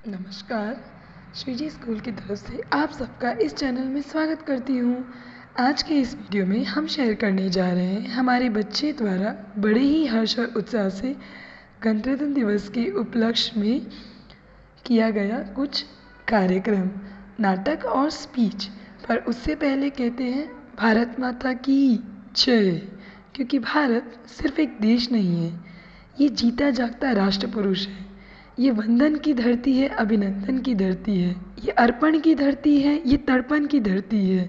नमस्कार। श्रीजी स्कूल की तरफ से आप सबका इस चैनल में स्वागत करती हूँ। आज के इस वीडियो में हम शेयर करने जा रहे हैं हमारे बच्चे द्वारा बड़े ही हर्ष और उत्साह से गणतंत्र दिवस के उपलक्ष्य में किया गया कुछ कार्यक्रम, नाटक और स्पीच। पर उससे पहले कहते हैं भारत माता की जय, क्योंकि भारत सिर्फ एक देश नहीं है, ये जीता जागता राष्ट्र पुरुष है। ये वंदन की धरती है, अभिनंदन की धरती है, ये अर्पण की धरती है, ये तर्पण की धरती है।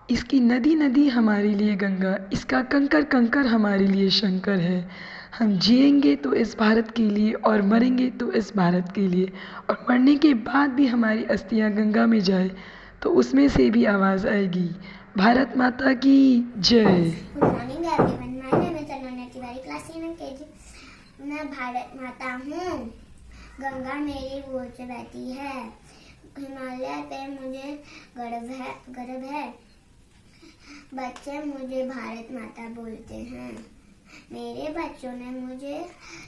इसकी नदी नदी हमारे लिए गंगा, इसका कंकर कंकर हमारे लिए शंकर है। हम जिएंगे तो इस भारत के लिए और मरेंगे तो इस भारत के लिए, और मरने के बाद भी हमारी अस्थियां गंगा में जाए तो उसमें से भी आवाज़ आएगी भारत माता की जय। Good morning everyone, my name is Ananya Tiwari, class 7 KG. मैं भारत माता हूँ। गंगा मेरी गोद से बहती है। हिमालय पे मुझे गर्व है। बच्चे मुझे भारत माता बोलते हैं। मेरे बच्चों ने मुझे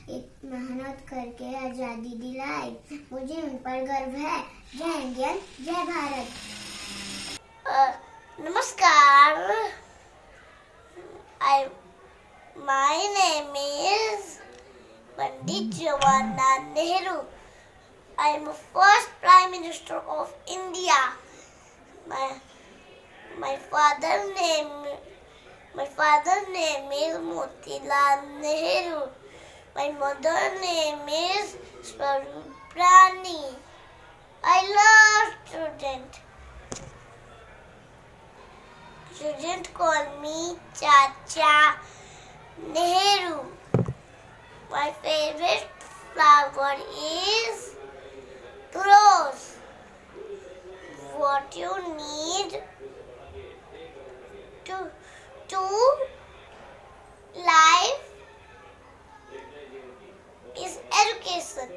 एक मेहनत करके आज़ादी दिलाई। मुझे उन पर गर्व है। जय इंडियन, जय भारत। नमस्कार। My name is Pandit Jawaharlal Nehru. I am the first Prime Minister of India. My father's name is Motilal Nehru. My mother's name is Swarup Rani. I love students. Students call me Chacha Nehru. My favorite flower is rose. What you need to life is education.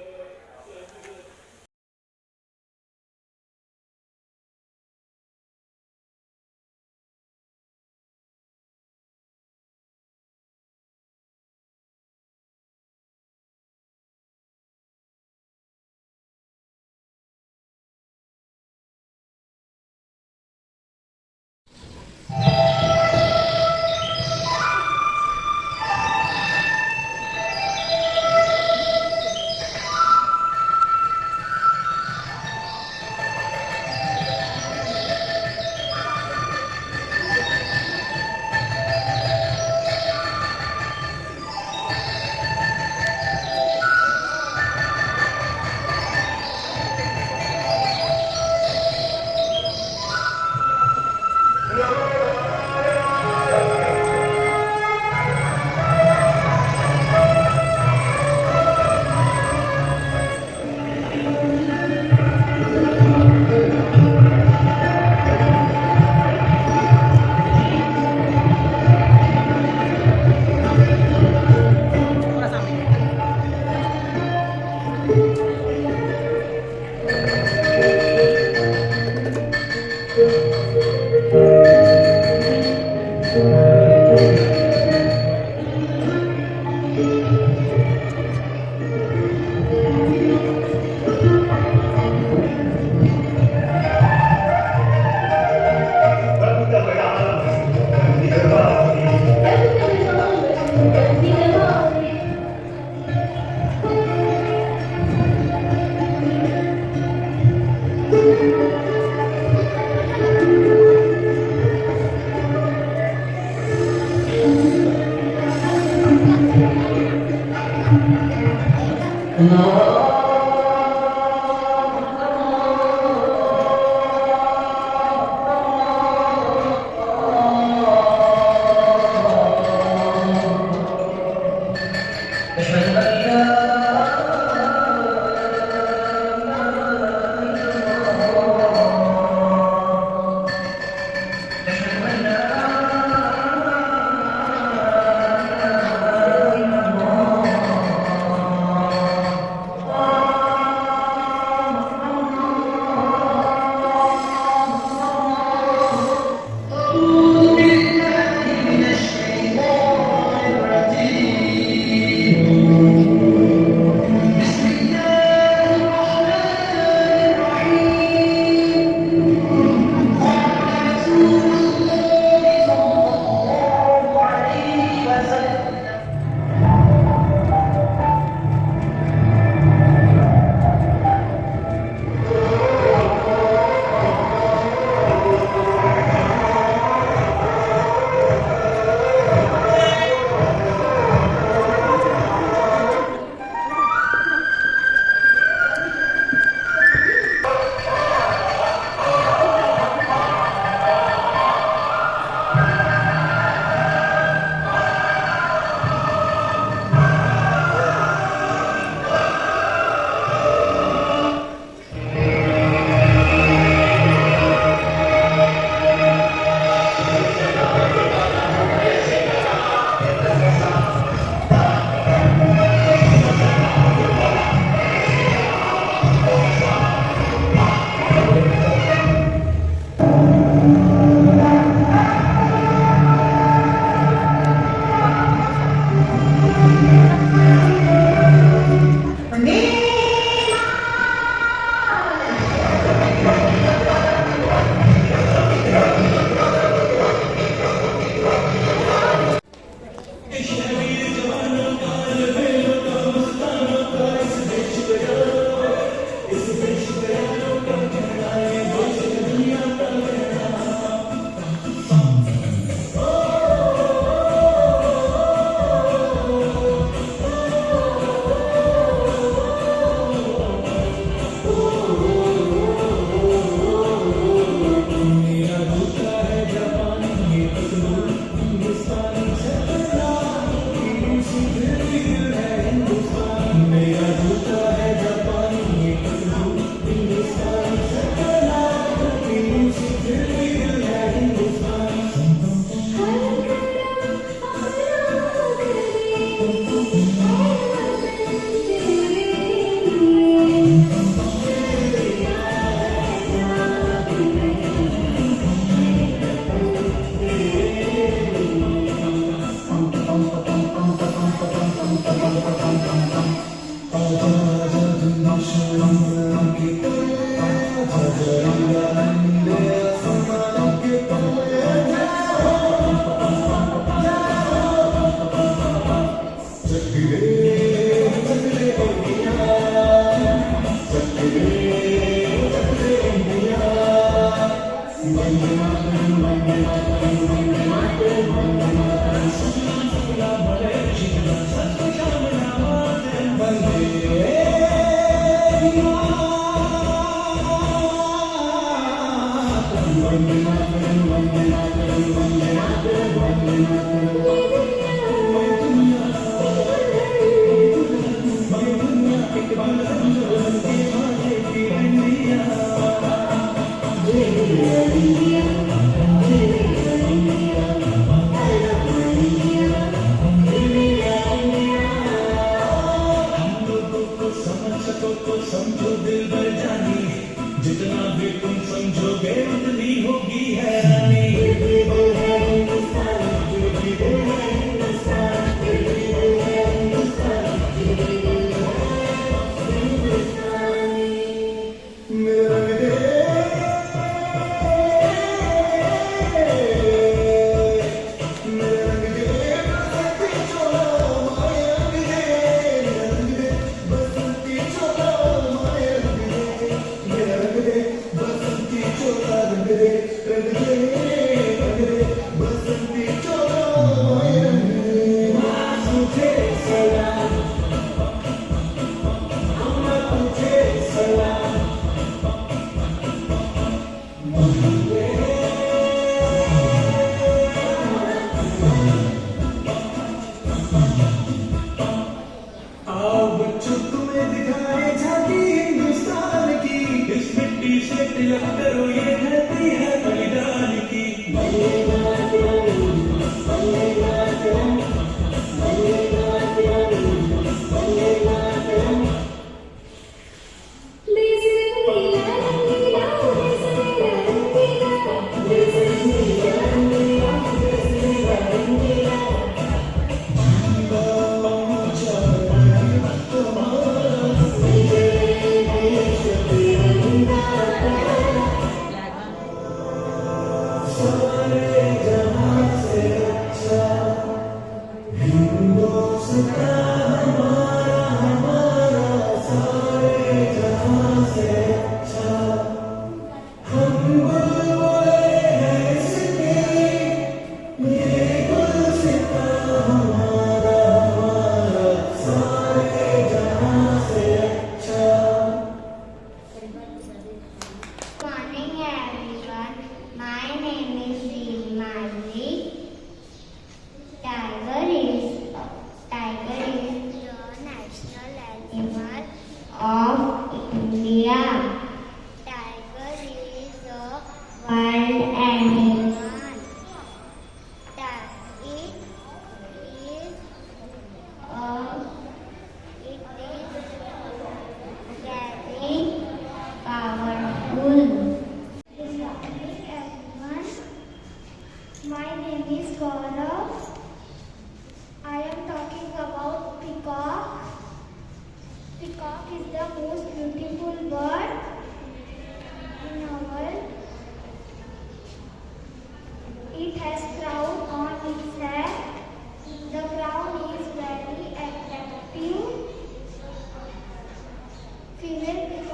is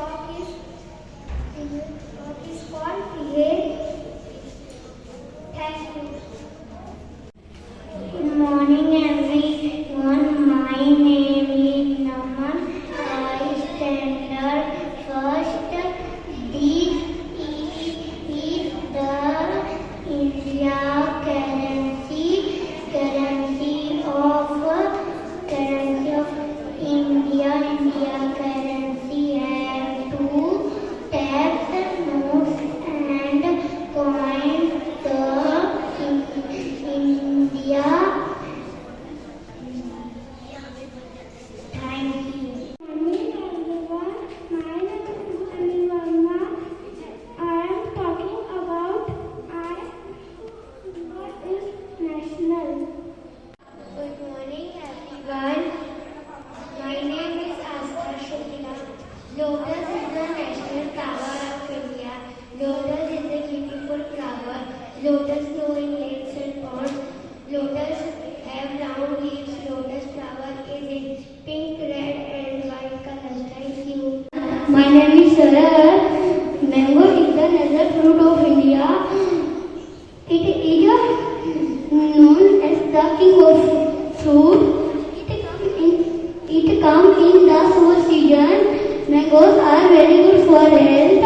called pH. Thank you. Good morning, everyone. My name is Naman. I standard first. This is the India currency of India. India currency have two tabs, notes and coins. The India. Thank you. Morning everyone. My name is Anil Verma. I am talking about what is national. Good morning everyone. My name is Asta Shukla. Lotus is the national flower of India. Lotus is a beautiful flower. Lotus grow in lakes and ponds. Lotus have round leaves. Lotus flower is in pink, red and white colors. Thank you. My name is Sarah. Mango is the national fruit of India. It is known as the king of fruit. It comes in the summer season. Mangoes are very good for health.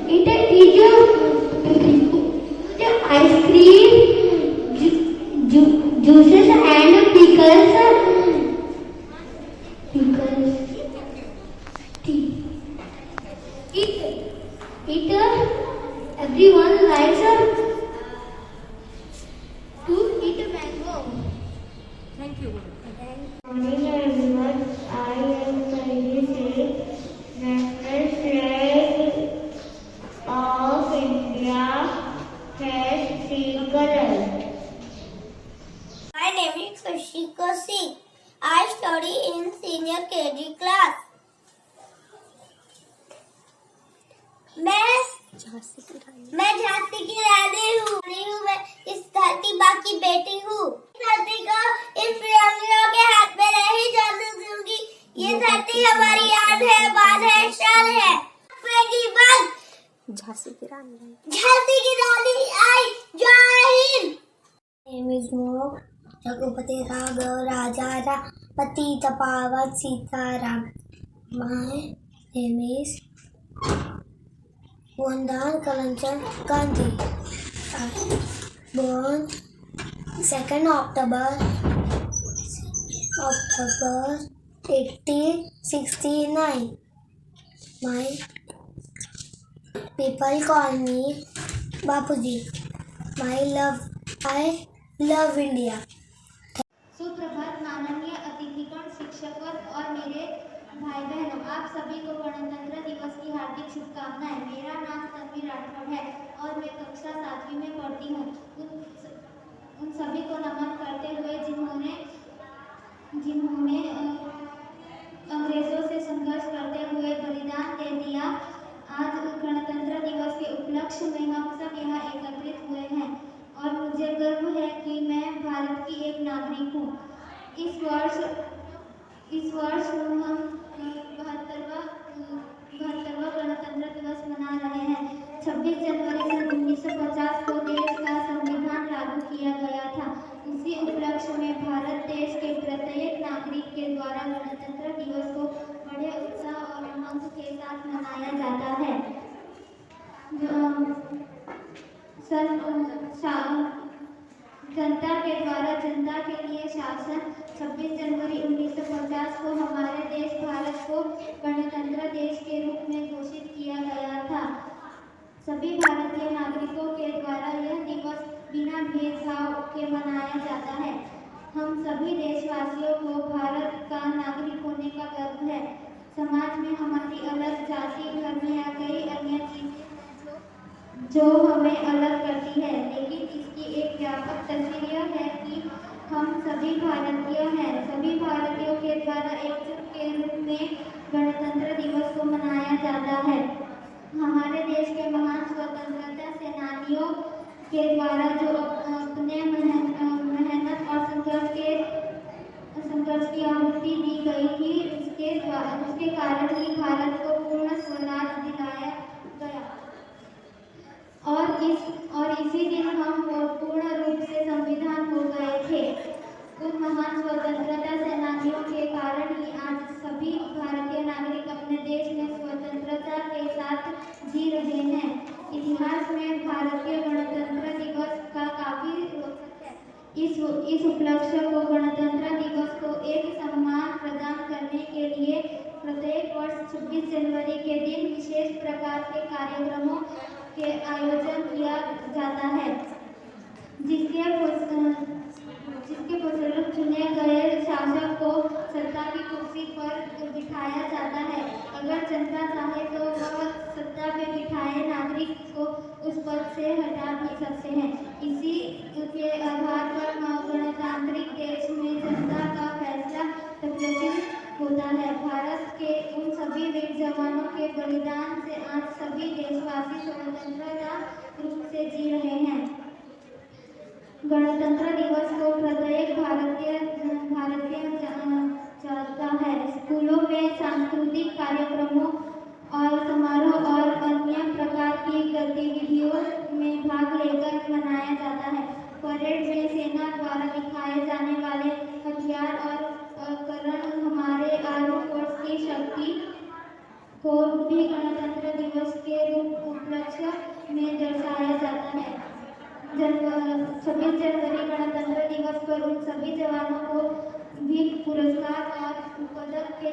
It is ice cream, juices and pickles. Tea. It everyone likes to eat mango. Thank you. Morning everyone, I am Saini Singh. National flag of India has three colors. My name is Kushika Singh. I study in senior KG class. मैं झांसी की रानी हूँ। मैं इस धरती माँ की बेटी हूँ। धरती को इन प्रियंगों के हाथ में नहीं जाने दूंगी। ये धरती हमारी याद है, बात है, शान है। झांसी की रानी आई। जय Hind. Name is Mok. Ragupati Raghav Raja Ram Patita Pavan Sitaram. My name is Mohandas Karamchand Gandhi. Born 2nd October 1869. My people call me Bapuji. I love India. सुप्रभात माननीय अतिथिगण, शिक्षकों और मेरे भाई बहनों, आप सभी को गणतंत्र दिवस की हार्दिक शुभकामनाएं। मेरा नाम तन्वी राठौड़ है और मैं कक्षा 7वीं में पढ़ती हूँ। उन सभी को नमन करते हुए जिन्होंने अंग्रेजों से संघर्ष करते हुए बलिदान दे दिया। आज गणतंत्र दिवस के उपलक्ष्य में हम सब यहाँ एकत्रित हुए हैं और मुझे गर्व है कि मैं भारत की एक नागरिक हूँ। इस वर्ष हम 72वां गणतंत्र दिवस मना रहे हैं। 26 जनवरी सन 1950 को देश का संविधान लागू किया गया था। इसी उपलक्ष्य में भारत देश के प्रत्येक नागरिक के द्वारा गणतंत्र दिवस को बड़े उत्साह और उमंग के साथ मनाया जाता है। जनता के द्वारा जनता के लिए शासन। 26 जनवरी 1950 को हमारे देश भारत को गणतंत्र देश के रूप में घोषित किया गया था। सभी भारतीय नागरिकों के द्वारा यह दिवस बिना भेदभाव के मनाया जाता है। हम सभी देशवासियों को भारत का नागरिक होने का गर्व है। समाज में हमारी अलग जाति, धर्म या कई अन्य चीजें जो हमें अलग करती है, लेकिन इसकी एक व्यापक तस्वीर यह है कि हम सभी भारतीय हैं। सभी भारतीयों के द्वारा एकजुट के रूप में गणतंत्र दिवस को मनाया जाता है। हमारे देश के महान स्वतंत्रता सेनानियों के द्वारा जो अपने मेहनत और संघर्ष की आहुति दी गई थी, उसके कारण ही भारत को रहे हैं। इतिहास में भारतीय गणतंत्र दिवस का काफी रोचक है। इस उपलक्ष्य को गणतंत्र दिवस को एक सम्मान प्रदान करने के लिए प्रत्येक वर्ष 26 जनवरी के दिन विशेष प्रकार के कार्यक्रमों के आयोजन किया जाता है, जिसके फलस्वरूप चुने गए शासक को सत्ता की कुर्सी पर बिठाया जाता है। अगर जनता चाहे तो वह सत्ता पे बिठाए नागरिक को उस पद से हटा भी सकते हैं। इसी के आधार पर गणतांत्रिक देश में जनता का फैसला प्रदर्शित होता है। भारत के उन सभी वीर जवानों के बलिदान से आज सभी देशवासी स्वतंत्रता रूप से जी रहे हैं। गणतंत्र दिवस को प्रत्येक भारतीय जानता है। स्कूलों में सांस्कृतिक कार्यक्रमों और समारोह और अन्य प्रकार की गतिविधियों में भाग लेकर मनाया जाता है। परेड में सेना द्वारा दिखाए जाने वाले हथियार और उपकरण हमारे आर्मी फोर्स की शक्ति को भी गणतंत्र दिवस के उपलक्ष्य में दर्शाया जाता है। 26 जनवरी गणतंत्र दिवस पर उन सभी जवानों को भी पुरस्कार और पदक के